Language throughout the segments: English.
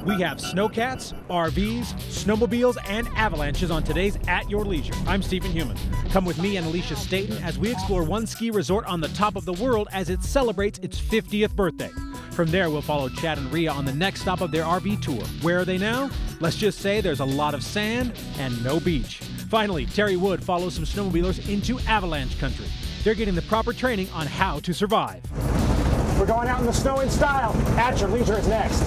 We have snowcats, RVs, snowmobiles, and avalanches on today's At Your Leisure. I'm Stephen Human. Come with me and Alisha Staten as we explore one ski resort on the top of the world as it celebrates its 50th birthday. From there, we'll follow Chad and Rhea on the next stop of their RV tour. Where are they now? Let's just say there's a lot of sand and no beach. Finally, Terry Wood follows some snowmobilers into avalanche country. They're getting the proper training on how to survive. We're going out in the snow in style. At Your Leisure is next.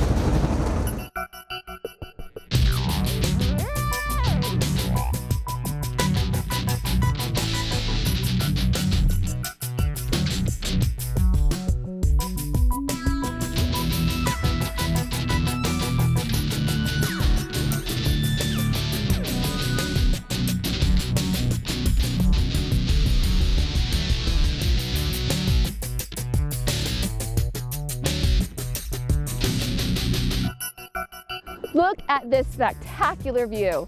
Look at this spectacular view.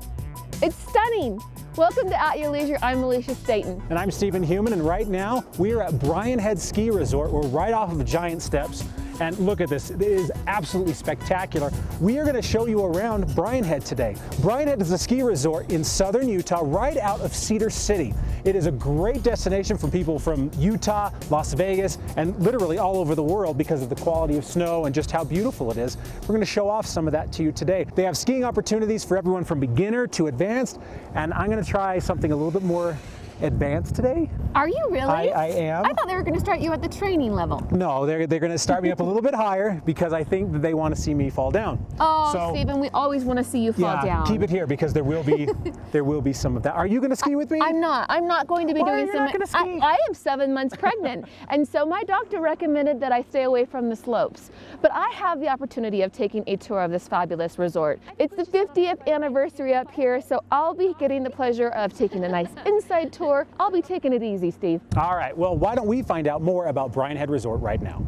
It's stunning. Welcome to At Your Leisure. I'm Alisha Staten. And I'm Stephen Human, and right now we are at Brian Head Ski Resort. We're right off of Giant Steps. And look at this, it is absolutely spectacular. We are gonna show you around Brian Head today. Brian Head is a ski resort in southern Utah, right out of Cedar City. It is a great destination for people from Utah, Las Vegas, and literally all over the world because of the quality of snow and just how beautiful it is. We're gonna show off some of that to you today. They have skiing opportunities for everyone from beginner to advanced, and I'm gonna try something a little bit more advanced today. Are you really? I am. I thought they were going to start you at the training level. No, they're going to start me up a little bit higher because I think that they want to see me fall down. Oh, so, Stephen, we always want to see you fall down. Keep it here because there will be some of that. Are you going to ski with me? I'm not. I'm not going to be doing some. I am 7 months pregnant, and so my doctor recommended that I stay away from the slopes. But I have the opportunity of taking a tour of this fabulous resort. It's the 50th anniversary up here, so I'll be getting the pleasure of taking a nice inside tour. I'll be taking it easy, Steve. All right, well, why don't we find out more about Brian Head Resort right now?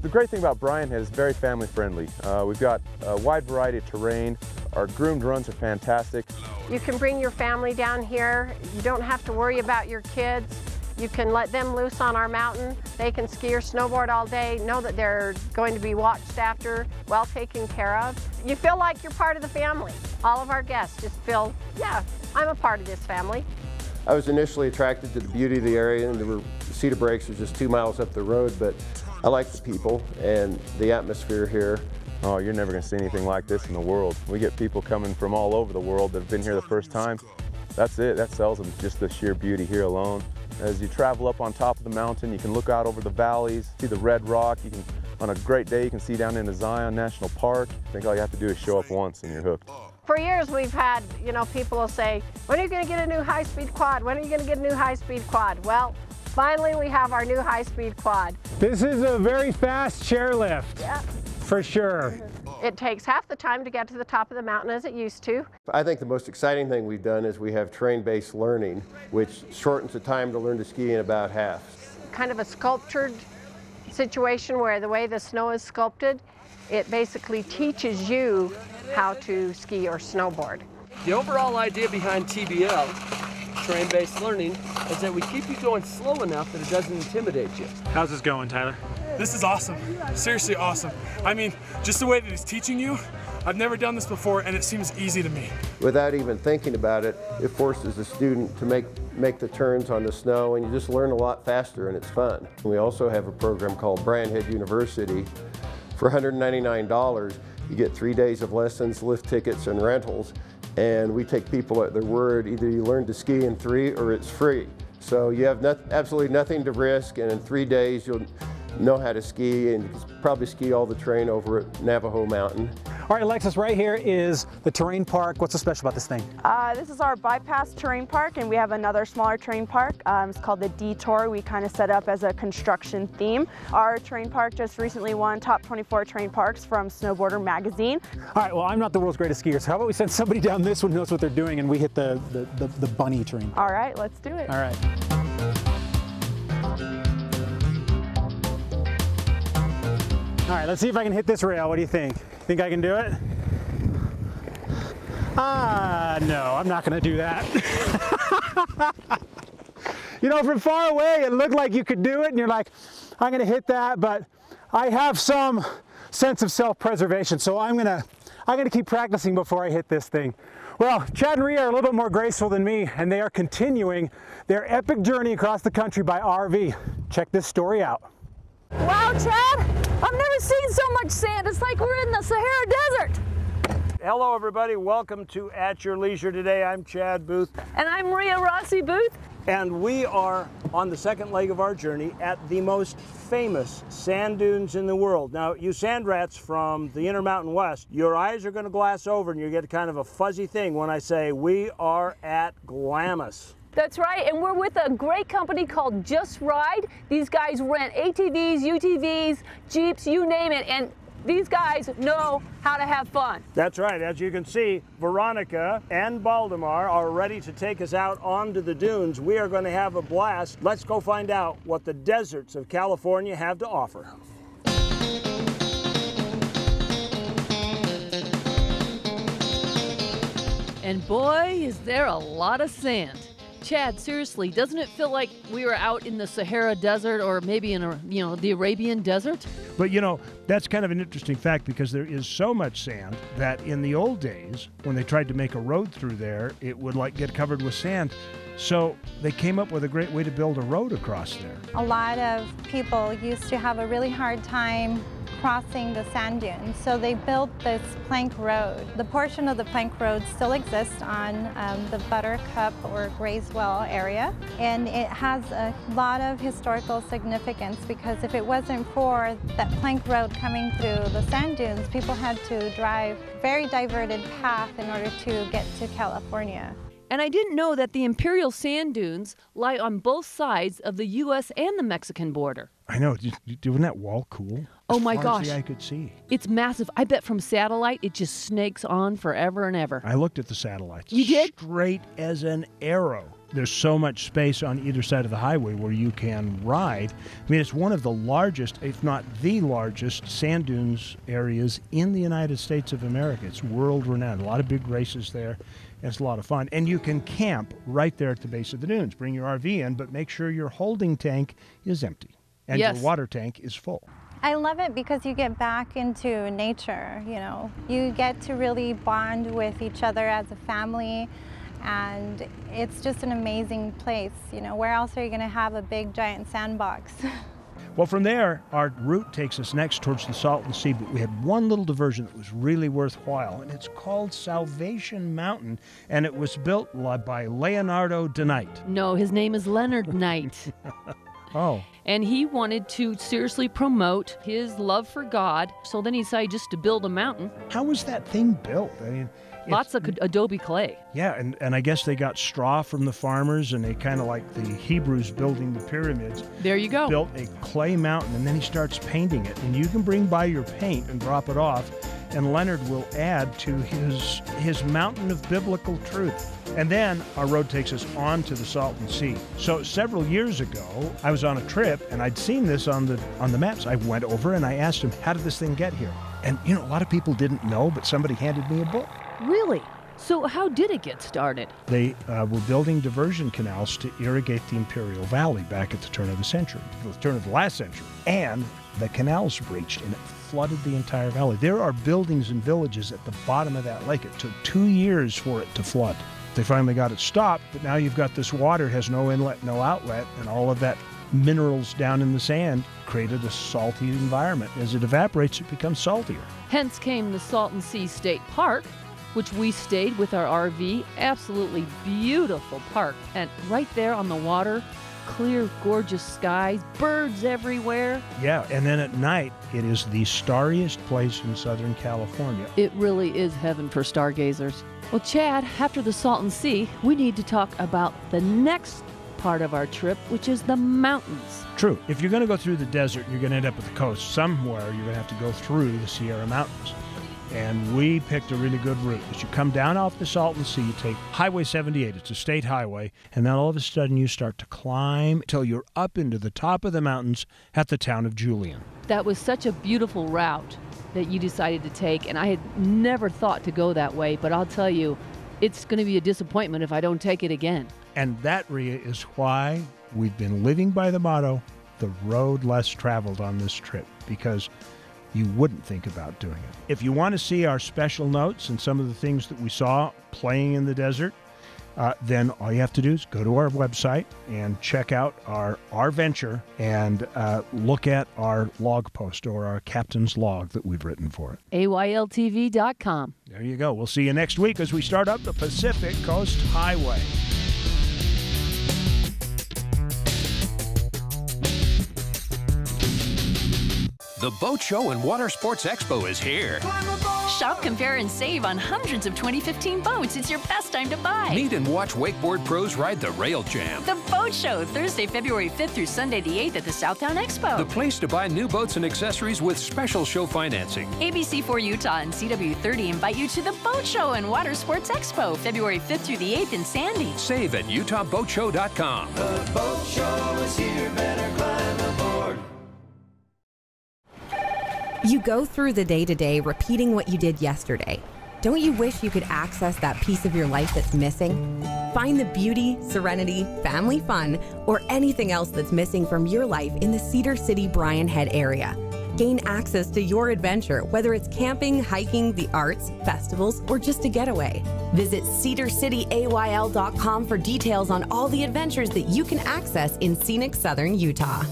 The great thing about Brian Head is very family friendly. We've got a wide variety of terrain. Our groomed runs are fantastic. You can bring your family down here. You don't have to worry about your kids. You can let them loose on our mountain. They can ski or snowboard all day, know that they're going to be watched after, well taken care of. You feel like you're part of the family. All of our guests just feel, yeah, I'm a part of this family. I was initially attracted to the beauty of the area, and Cedar Breaks was just 2 miles up the road, but I like the people and the atmosphere here. Oh, you're never going to see anything like this in the world. We get people coming from all over the world that have been here the first time. That's it, that sells them, just the sheer beauty here alone. As you travel up on top of the mountain, you can look out over the valleys, see the red rock. You can, on a great day, you can see down into Zion National Park. I think all you have to do is show up once and you're hooked. For years we've had, people will say, when are you going to get a new high-speed quad? When are you going to get a new high-speed quad? Well, finally we have our new high-speed quad. This is a very fast chairlift. Yeah. For sure. It takes half the time to get to the top of the mountain as it used to. I think the most exciting thing we've done is we have terrain-based learning, which shortens the time to learn to ski in about half. Kind of a sculptured situation where the way the snow is sculpted, it basically teaches you how to ski or snowboard. The overall idea behind TBL, terrain-based learning, is that we keep you going slow enough that it doesn't intimidate you. How's this going, Tyler? This is awesome, seriously awesome. I mean, just the way that he's teaching you, I've never done this before and it seems easy to me. Without even thinking about it, it forces the student to make the turns on the snow, and you just learn a lot faster and it's fun. We also have a program called Brian Head University. For $199, you get 3 days of lessons, lift tickets, and rentals, and we take people at their word. Either you learn to ski in 3 or it's free. So you have absolutely nothing to risk, and in 3 days you'll know how to ski, and you can probably ski all the terrain over at Navajo Mountain. All right, Alexis, right here is the terrain park. What's so special about this thing? This is our bypass terrain park, and we have another smaller terrain park. It's called the Detour. We kind of set up as a construction theme. Our terrain park just recently won top 24 terrain parks from Snowboarder magazine. All right, well, I'm not the world's greatest skier, so how about we send somebody down this one who knows what they're doing, and we hit the bunny terrain. All right, let's do it. All right. All right, let's see if I can hit this rail. What do you think? Think I can do it? No, I'm not gonna do that. You know, from far away, it looked like you could do it, and you're like, I'm gonna hit that, but I have some sense of self-preservation, so I'm gonna keep practicing before I hit this thing. Well, Chad and Rhea are a little bit more graceful than me, and they are continuing their epic journey across the country by RV. Check this story out. Wow, Chad, I've never seen so much sand. It's like we're in the Sahara Desert. Hello, everybody. Welcome to At Your Leisure today. I'm Chad Booth. And I'm Rhea Rossi Booth. And we are on the second leg of our journey at the most famous sand dunes in the world. Now, you sand rats from the Intermountain West, your eyes are going to glass over and you get kind of a fuzzy thing when I say we are at Glamis. That's right, and we're with a great company called Just Ride. These guys rent ATVs, UTVs, Jeeps, you name it, and these guys know how to have fun. That's right. As you can see, Veronica and Baldemar are ready to take us out onto the dunes. We are going to have a blast. Let's go find out what the deserts of California have to offer. And boy, is there a lot of sand. Chad, seriously, doesn't it feel like we were out in the Sahara Desert or maybe in the Arabian Desert? But that's kind of an interesting fact because there is so much sand that in the old days, when they tried to make a road through there, it would get covered with sand. So they came up with a great way to build a road across there. A lot of people used to have a really hard time crossing the sand dunes, so they built this plank road. The portion of the plank road still exists on the Buttercup or Grayswell area, and it has a lot of historical significance because if it wasn't for that plank road coming through the sand dunes, people had to drive a very diverted path in order to get to California. And I didn't know that the Imperial Sand Dunes lie on both sides of the U.S. and the Mexican border. I know. Wasn't that wall cool? Oh my gosh. As far as the eye could see. It's massive. I bet from satellite it just snakes on forever and ever. I looked at the satellites. You did? Straight as an arrow. There's so much space on either side of the highway where you can ride. I mean, it's one of the largest, if not the largest, sand dunes areas in the United States of America. It's world renowned. A lot of big races there. It's a lot of fun. And you can camp right there at the base of the dunes. Bring your RV in, but make sure your holding tank is empty and your water tank is full. I love it because you get back into nature, You get to really bond with each other as a family, and it's just an amazing place. Where else are you going to have a big giant sandbox? Well, from there, our route takes us next towards the Salton Sea, but we had one little diversion that was really worthwhile, and it's called Salvation Mountain, and it was built by Leonardo da Knight. No, his name is Leonard Knight. Oh. And he wanted to seriously promote his love for God, so then he decided just to build a mountain. How was that thing built? I mean, lots of adobe clay. Yeah, and I guess they got straw from the farmers, and they kind of like the Hebrews building the pyramids. There you go. Built a clay mountain, and then he starts painting it. And you can bring by your paint and drop it off, and Leonard will add to his mountain of biblical truth. And then our road takes us on to the Salton Sea. So several years ago, I was on a trip, and I'd seen this on the maps. I went over and I asked him, how did this thing get here? And a lot of people didn't know, but somebody handed me a book. Really? So how did it get started? They were building diversion canals to irrigate the Imperial Valley back at the turn of the last century. And the canals breached and it flooded the entire valley. There are buildings and villages at the bottom of that lake. It took 2 years for it to flood. They finally got it stopped, but now you've got this water, it has no inlet, no outlet, and all of that minerals down in the sand created a salty environment. As it evaporates, it becomes saltier. Hence came the Salton Sea State Park, which we stayed with our RV. Absolutely beautiful park. And right there on the water, clear, gorgeous skies, birds everywhere. Yeah, and then at night, it is the starriest place in Southern California. It really is heaven for stargazers. Well, Chad, after the Salton Sea, we need to talk about the next part of our trip, which is the mountains. True. If you're going to go through the desert, you're going to end up at the coast. Somewhere, you're going to have to go through the Sierra Mountains. And we picked a really good route. As you come down off the Salton Sea, you take Highway 78. It's a state highway. And then all of a sudden, you start to climb until you're up into the top of the mountains at the town of Julian. That was such a beautiful route that you decided to take. And I had never thought to go that way. But I'll tell you, it's going to be a disappointment if I don't take it again. And that, Rhea, is why we've been living by the motto, the road less traveled on this trip, because you wouldn't think about doing it. If you want to see our special notes and some of the things that we saw playing in the desert, then all you have to do is go to our website and check out our venture and look at our log post or our captain's log that we've written for it. AYLTV.com. There you go. We'll see you next week as we start up the Pacific Coast Highway. The Boat Show and Water Sports Expo is here. Shop, compare, and save on hundreds of 2015 boats. It's your best time to buy. Meet and watch wakeboard pros ride the Rail Jam. The Boat Show, Thursday, February 5th through Sunday the 8th at the Southtown Expo. The place to buy new boats and accessories with special show financing. ABC4 Utah and CW30 invite you to the Boat Show and Water Sports Expo, February 5th through the 8th in Sandy. Save at UtahBoatShow.com. The Boat Show is here, better climb aboard. You go through the day-to-day repeating what you did yesterday. Don't you wish you could access that piece of your life that's missing? Find the beauty, serenity, family fun, or anything else that's missing from your life in the Cedar City Bryan Head area. Gain access to your adventure, whether it's camping, hiking, the arts, festivals, or just a getaway. Visit cedarcityayl.com for details on all the adventures that you can access in scenic southern Utah.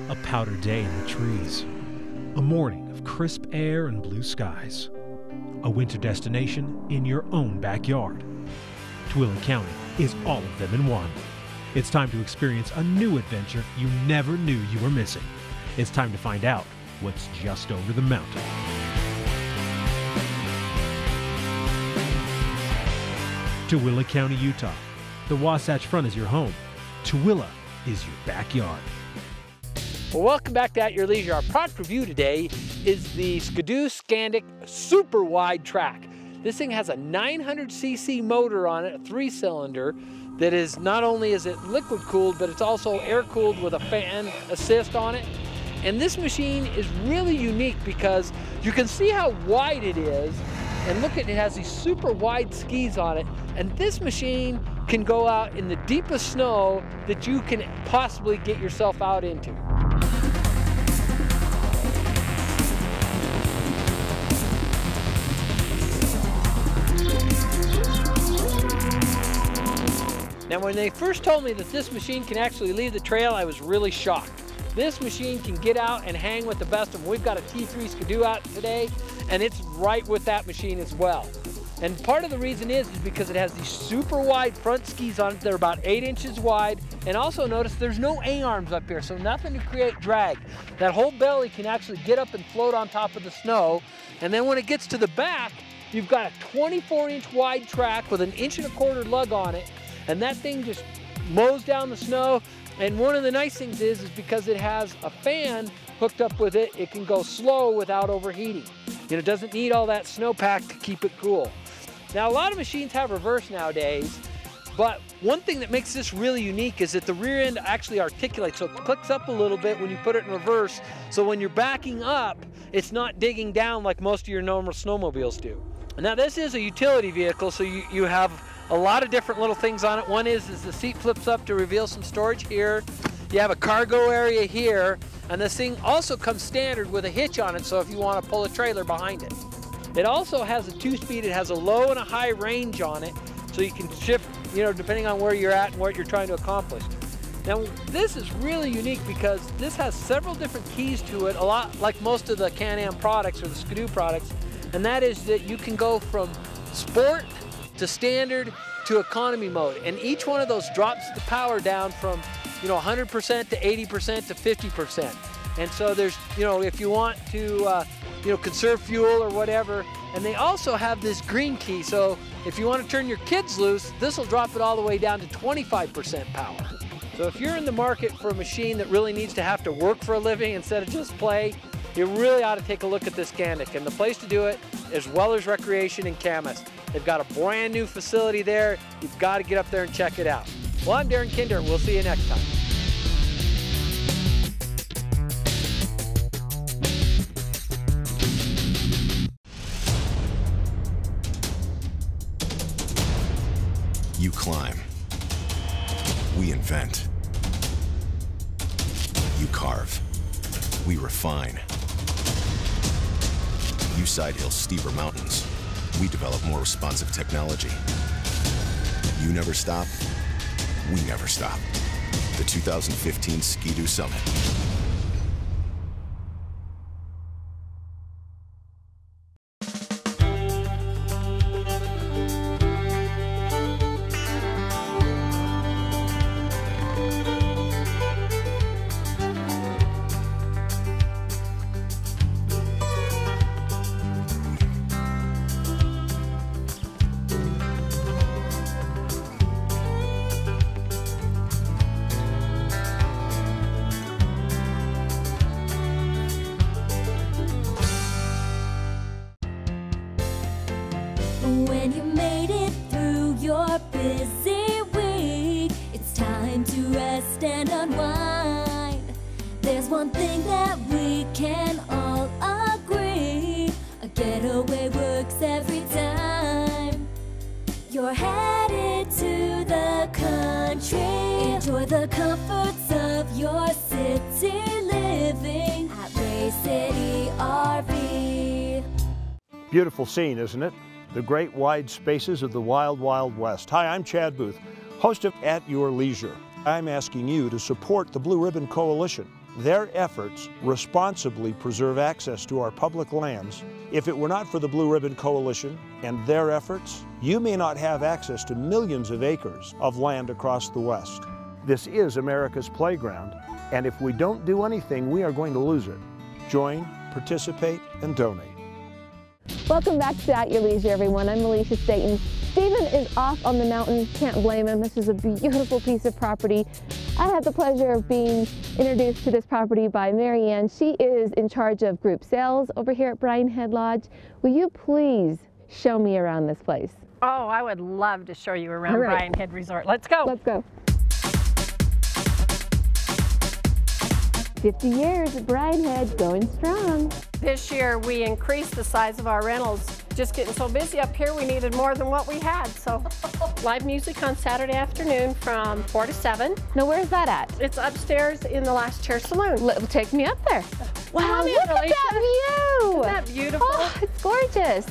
A powder day in the trees. A morning of crisp air and blue skies. A winter destination in your own backyard. Tooele County is all of them in one. It's time to experience a new adventure you never knew you were missing. It's time to find out what's just over the mountain. Tooele County, Utah. The Wasatch Front is your home. Tooele is your backyard. Well, welcome back to At Your Leisure. Our product review today is the Ski-Doo Skandic super wide track. This thing has a 900cc motor on it, a 3-cylinder, that is not only is it liquid cooled, but it's also air cooled with a fan assist on it. And this machine is really unique because you can see how wide it is, and look at it, has these super wide skis on it. And this machine can go out in the deepest snow that you can possibly get yourself out into. Now, when they first told me that this machine can actually leave the trail, I was really shocked. This machine can get out and hang with the best of them. We've got a T3 Ski-Doo out today, and it's right with that machine as well. And part of the reason is because it has these super wide front skis on it. They're about 8 inches wide. And also notice there's no A-arms up here, so nothing to create drag. That whole belly can actually get up and float on top of the snow. And then when it gets to the back, you've got a 24-inch wide track with an 1.25 inch lug on it. And that thing just mows down the snow. And one of the nice things is because it has a fan hooked up with it, it can go slow without overheating. It doesn't need all that snowpack to keep it cool. Now, a lot of machines have reverse nowadays, but one thing that makes this really unique is that the rear end actually articulates, so it clicks up a little bit when you put it in reverse, so when you're backing up, it's not digging down like most of your normal snowmobiles do. Now, this is a utility vehicle, so you have a lot of different little things on it. One is the seat flips up to reveal some storage here. You have a cargo area here, and this thing also comes standard with a hitch on it, so if you want to pull a trailer behind it. It also has a 2-speed. It has a low and a high range on it, so you can shift, depending on where you're at and what you're trying to accomplish. Now, this is really unique because this has several different keys to it, a lot like most of the Can-Am products or the Ski-Doo products, and that is that you can go from sport to standard to economy mode, and each one of those drops the power down from 100% to 80% to 50%. And so there's, if you want to conserve fuel or whatever. And they also have this green key, so if you want to turn your kids loose, this will drop it all the way down to 25% power. So if you're in the market for a machine that really needs to have to work for a living instead of just play, you really ought to take a look at this Skandic. And the place to do it is Weller's Recreation in Camas. They've got a brand new facility there. You've got to get up there and check it out. Well, I'm Darren Kinder. We'll see you next time. You climb. We invent. You carve. We refine. You side hill steeper mountains. We develop more responsive technology. You never stop. We never stop. The 2015 Ski-Doo Summit. When you made it through your busy week, it's time to rest and unwind. There's one thing that we can all agree, a getaway works every time. You're headed to the country. Enjoy the comforts of your city living at Ray City RV. Beautiful scene, isn't it? The great wide spaces of the wild, wild West. Hi, I'm Chad Booth, host of At Your Leisure. I'm asking you to support the Blue Ribbon Coalition. Their efforts responsibly preserve access to our public lands. If it were not for the Blue Ribbon Coalition and their efforts, you may not have access to millions of acres of land across the West. This is America's playground, and if we don't do anything, we are going to lose it. Join, participate, and donate. Welcome back to At Your Leisure, everyone. I'm Alisha Staten. Stephen is off on the mountain. Can't blame him. This is a beautiful piece of property. I had the pleasure of being introduced to this property by Mary Ann. She is in charge of group sales over here at Bryan Head Lodge. Will you please show me around this place? Oh, I would love to show you around All right. Bryan Head Resort. Let's go. Let's go. 50 years at Bryan Head, going strong. This year we increased the size of our rentals. Just getting so busy up here, we needed more than what we had. So live music on Saturday afternoon from 4 to 7. Now where's that at? It's upstairs in the Last Chair Saloon. Take me up there. Wow, in, look at Alisha. that view. Isn't that beautiful? Oh, it's gorgeous.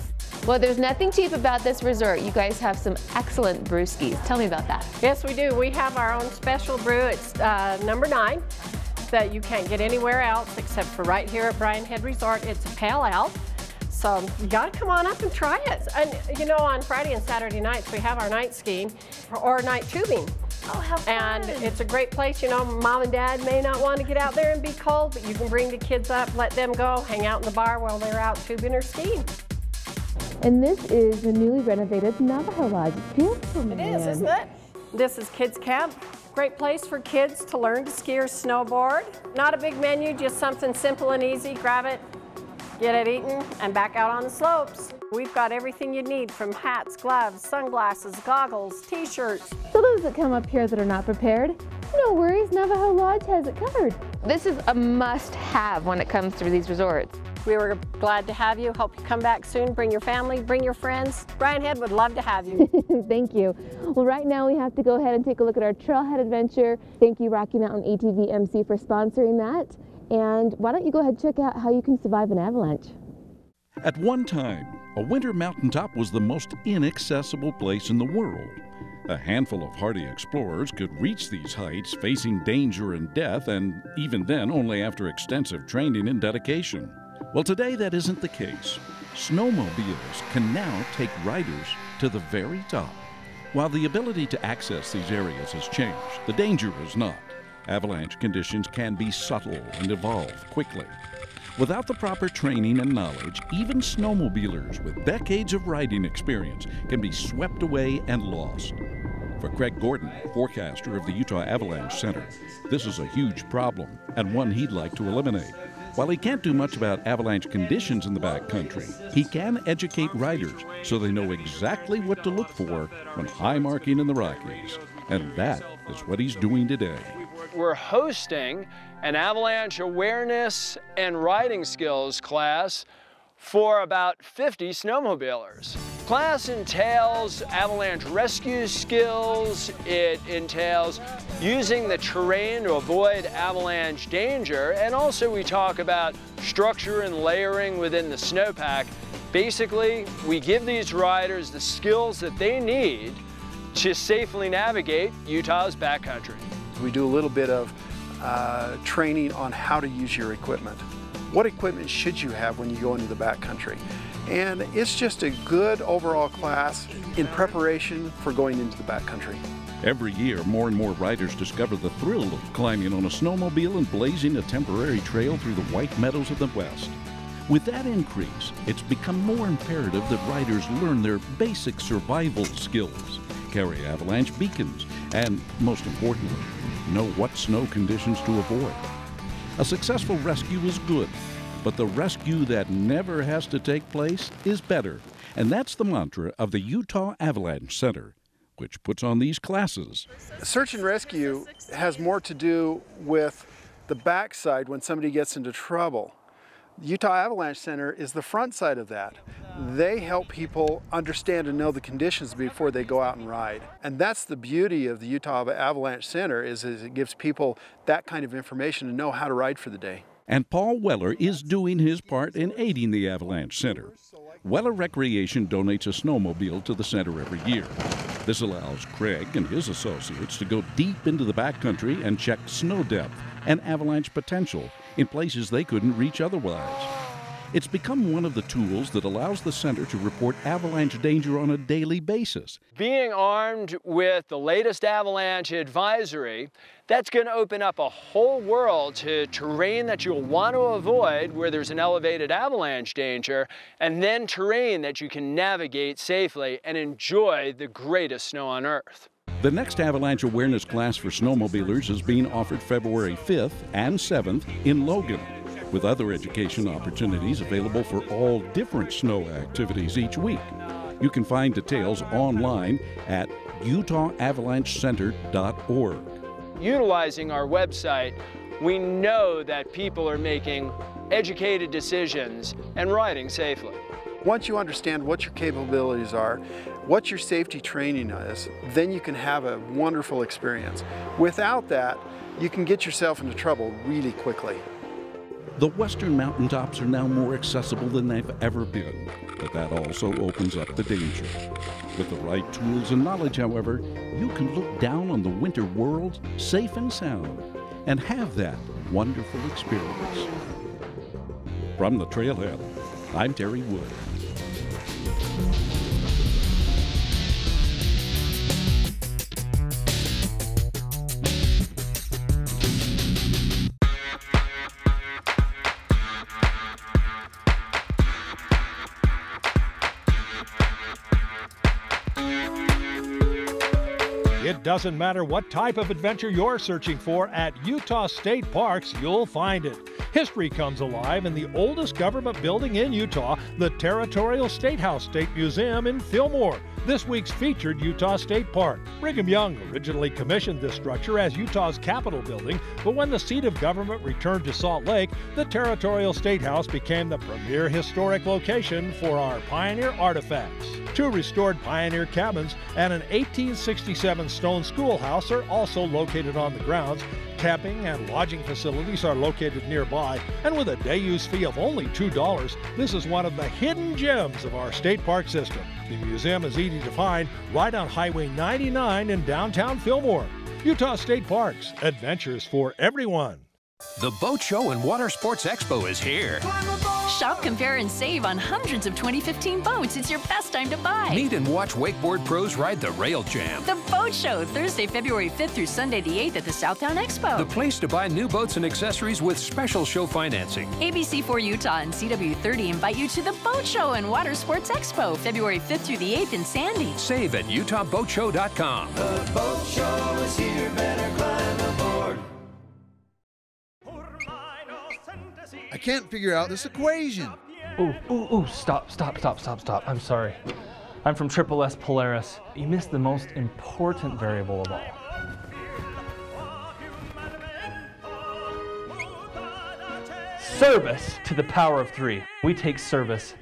Well, there's nothing cheap about this resort. You guys have some excellent brewskis. Tell me about that. Yes, we do. We have our own special brew. It's number 9. That you can't get anywhere else except for right here at Bryan Head Resort. It's a pale ale. So you gotta come on up and try it. And you know, on Friday and Saturday nights, we have our night skiing or night tubing. Oh, how fun. And it's a great place. You know, mom and dad may not want to get out there and be cold, but you can bring the kids up, let them go, hang out in the bar while they're out tubing or skiing. And this is the newly renovated Navajo Lodge. It's beautiful, It is, isn't it? This is Kids Camp. Great place for kids to learn to ski or snowboard. Not a big menu, just something simple and easy. Grab it, get it eaten, and back out on the slopes. We've got everything you need from hats, gloves, sunglasses, goggles, t-shirts. So those that come up here that are not prepared, no worries, Navajo Lodge has it covered. This is a must-have when it comes to these resorts. We were glad to have you. Hope you come back soon. Bring your family, bring your friends. Bryan Head would love to have you. Thank you. Well, right now we have to go ahead and take a look at our trailhead adventure. Thank you, Rocky Mountain ATV MC, for sponsoring that. And why don't you go ahead and check out how you can survive an avalanche. At one time, a winter mountaintop was the most inaccessible place in the world. A handful of hardy explorers could reach these heights facing danger and death, and even then only after extensive training and dedication. Well, today that isn't the case. Snowmobiles can now take riders to the very top. While the ability to access these areas has changed, the danger is not. Avalanche conditions can be subtle and evolve quickly. Without the proper training and knowledge, even snowmobilers with decades of riding experience can be swept away and lost. For Craig Gordon, forecaster of the Utah Avalanche Center, this is a huge problem and one he'd like to eliminate. While he can't do much about avalanche conditions in the backcountry, he can educate riders so they know exactly what to look for when high marking in the Rockies. And that is what he's doing today. We're hosting an avalanche awareness and riding skills class for about 50 snowmobilers. Class entails avalanche rescue skills. It entails using the terrain to avoid avalanche danger. And also we talk about structure and layering within the snowpack. Basically, we give these riders the skills that they need to safely navigate Utah's backcountry. We do a little bit of training on how to use your equipment. What equipment should you have when you go into the backcountry? And it's just a good overall class in preparation for going into the backcountry. Every year, more and more riders discover the thrill of climbing on a snowmobile and blazing a temporary trail through the white meadows of the West. With that increase, it's become more imperative that riders learn their basic survival skills, carry avalanche beacons, and, most importantly, know what snow conditions to avoid. A successful rescue is good, but the rescue that never has to take place is better. And that's the mantra of the Utah Avalanche Center, which puts on these classes. Search and rescue has more to do with the backside when somebody gets into trouble. The Utah Avalanche Center is the front side of that. They help people understand and know the conditions before they go out and ride. And that's the beauty of the Utah Avalanche Center is it gives people that kind of information to know how to ride for the day. And Paul Weller is doing his part in aiding the Avalanche Center. Weller Recreation donates a snowmobile to the center every year. This allows Craig and his associates to go deep into the backcountry and check snow depth and avalanche potential in places they couldn't reach otherwise. It's become one of the tools that allows the center to report avalanche danger on a daily basis. Being armed with the latest avalanche advisory, that's going to open up a whole world to terrain that you'll want to avoid where there's an elevated avalanche danger, and then terrain that you can navigate safely and enjoy the greatest snow on Earth. The next avalanche awareness class for snowmobilers is being offered February 5th and 7th in Logan, with other education opportunities available for all different snow activities each week. You can find details online at utahavalanchecenter.org. Utilizing our website, we know that people are making educated decisions and riding safely. Once you understand what your capabilities are, what your safety training is, then you can have a wonderful experience. Without that, you can get yourself into trouble really quickly. The western mountaintops are now more accessible than they've ever been, but that also opens up the danger. With the right tools and knowledge, however, you can look down on the winter world safe and sound and have that wonderful experience. From the trailhead, I'm Terry Wood. It doesn't matter what type of adventure you're searching for, at Utah State Parks, you'll find it. History comes alive in the oldest government building in Utah, the Territorial State House State Museum in Fillmore. This week's featured Utah State Park. Brigham Young originally commissioned this structure as Utah's Capitol building, but when the seat of government returned to Salt Lake, the Territorial State House became the premier historic location for our pioneer artifacts. 2 restored pioneer cabins and an 1867 stone schoolhouse are also located on the grounds. Camping and lodging facilities are located nearby, and with a day use fee of only $2, this is one of the hidden gems of our state park system. The museum is easy to find right on Highway 99 in downtown Fillmore. Utah State Parks, adventures for everyone. The Boat Show and Water Sports Expo is here. Shop, compare, and save on hundreds of 2015 boats. It's your best time to buy. Meet and watch wakeboard pros ride the Rail Jam. The Boat Show, Thursday, February 5th through Sunday the 8th at the Southtown Expo. The place to buy new boats and accessories with special show financing. ABC4 Utah and CW30 invite you to the Boat Show and Water Sports Expo, February 5th through the 8th in Sandy. Save at utahboatshow.com. The boat show is here, better climb aboard. I can't figure out this equation. Ooh, stop. I'm sorry. I'm from Triple S Polaris. You missed the most important variable of all. Service to the power of 3. We take service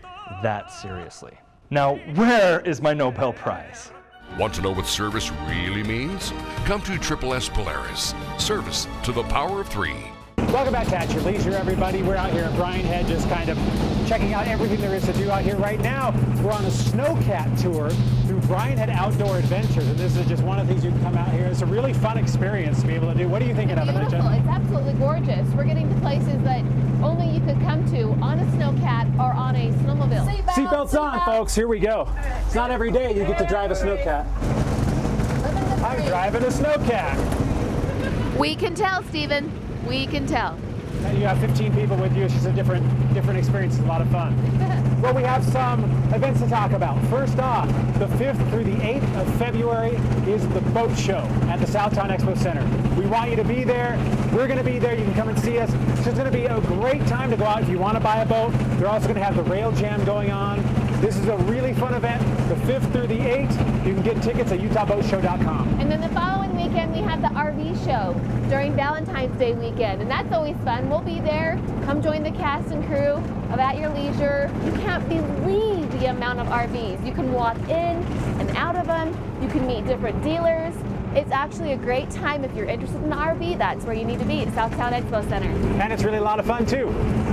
that seriously. Now, where is my Nobel Prize? Want to know what service really means? Come to Triple S Polaris. Service to the power of 3. Welcome back to At Your Leisure, everybody. We're out here at Bryan Head just kind of checking out everything there is to do out here right now. We're on a snowcat tour through Bryan Head Outdoor Adventures, and this is just one of the things you can come out here. It's a really fun experience to be able to do. What are you thinking of it, Beautiful. Alisha? It's absolutely gorgeous. We're getting to places that only you could come to on a snowcat or on a snowmobile. Seatbelts on, folks. Here we go. It's not every day you get to drive a snowcat. I'm driving a snowcat. We can tell, Stephen. We can tell. And you have 15 people with you. It's just a different experience. It's a lot of fun. Well, we have some events to talk about. First off, the 5th through the 8th of February is the Boat Show at the Salton Expo Center. We want you to be there. We're going to be there. You can come and see us. It's just going to be a great time to go out if you want to buy a boat. They're also going to have the Rail Jam going on. This is a really fun event, the 5th through the 8th. You can get tickets at utahboatshow.com. And then the following weekend, we have the RV show during Valentine's Day weekend, and that's always fun. We'll be there. Come join the cast and crew of At Your Leisure. You can't believe the amount of RVs. You can walk in and out of them. You can meet different dealers. It's actually a great time. If you're interested in the RV, that's where you need to be, at Southtown Expo Center. And it's really a lot of fun too.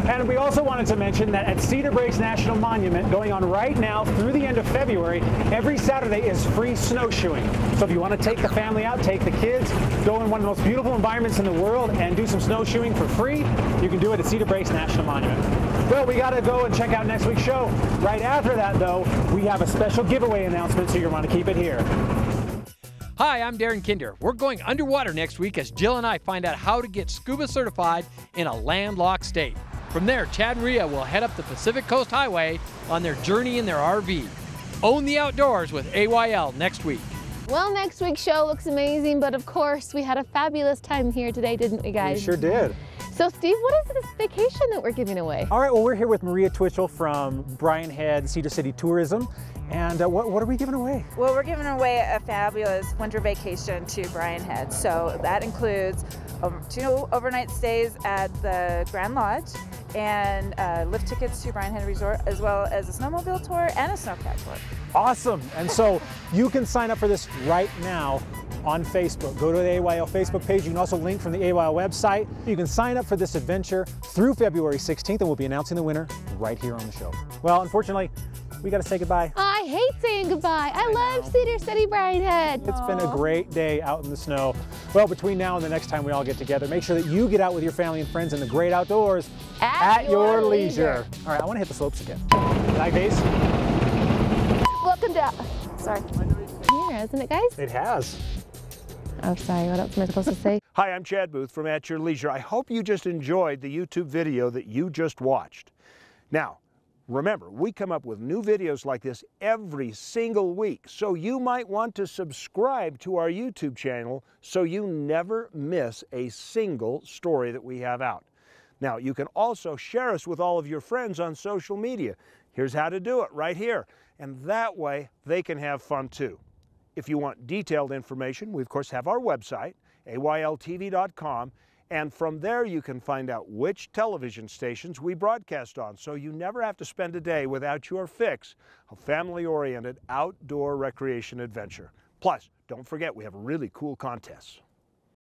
And we also wanted to mention that at Cedar Breaks National Monument, going on right now through the end of February, every Saturday is free snowshoeing. So if you want to take the family out, take the kids, go in one of the most beautiful environments in the world and do some snowshoeing for free, you can do it at Cedar Breaks National Monument. Well, we got to go and check out next week's show. Right after that, though, we have a special giveaway announcement, so you're going to want to keep it here. Hi, I'm Darren Kinder. We're going underwater next week as Jill and I find out how to get scuba certified in a landlocked state. From there, Chad and Rhea will head up the Pacific Coast Highway on their journey in their RV. Own the outdoors with AYL next week. Well, next week's show looks amazing, but of course, we had a fabulous time here today, didn't we, guys? We sure did. So, Steve, what is this vacation that we're giving away? All right, well, we're here with Maria Twitchell from Bryan Head Cedar City Tourism. And what are we giving away? Well, we're giving away a fabulous winter vacation to Bryan Head. So that includes 2 overnight stays at the Grand Lodge and lift tickets to Bryan Head Resort, as well as a snowmobile tour and a snowcat tour. Awesome. And so you can sign up for this right now on Facebook. Go to the AYL Facebook page. You can also link from the AYL website. You can sign up for this adventure through February 16th, and we'll be announcing the winner right here on the show. Well, unfortunately, we got to say goodbye. I hate saying goodbye. I love Cedar City Bryan Head. It's been a great day out in the snow. Well, between now and the next time we all get together, make sure that you get out with your family and friends in the great outdoors at your leisure. All right, I want to hit the slopes again. Like these? Welcome to, sorry. Here, hasn't it, guys? It has. Oh, sorry, what else am I supposed to say? Hi, I'm Chad Booth from At Your Leisure. I hope you just enjoyed the YouTube video that you just watched. Now, remember, we come up with new videos like this every single week, so you might want to subscribe to our YouTube channel so you never miss a single story that we have out. Now, you can also share us with all of your friends on social media. Here's how to do it right here, and that way they can have fun too. If you want detailed information, we of course have our website, AYLTV.com, and from there you can find out which television stations we broadcast on, so you never have to spend a day without your fix of family-oriented outdoor recreation adventure. Plus, don't forget we have really cool contests.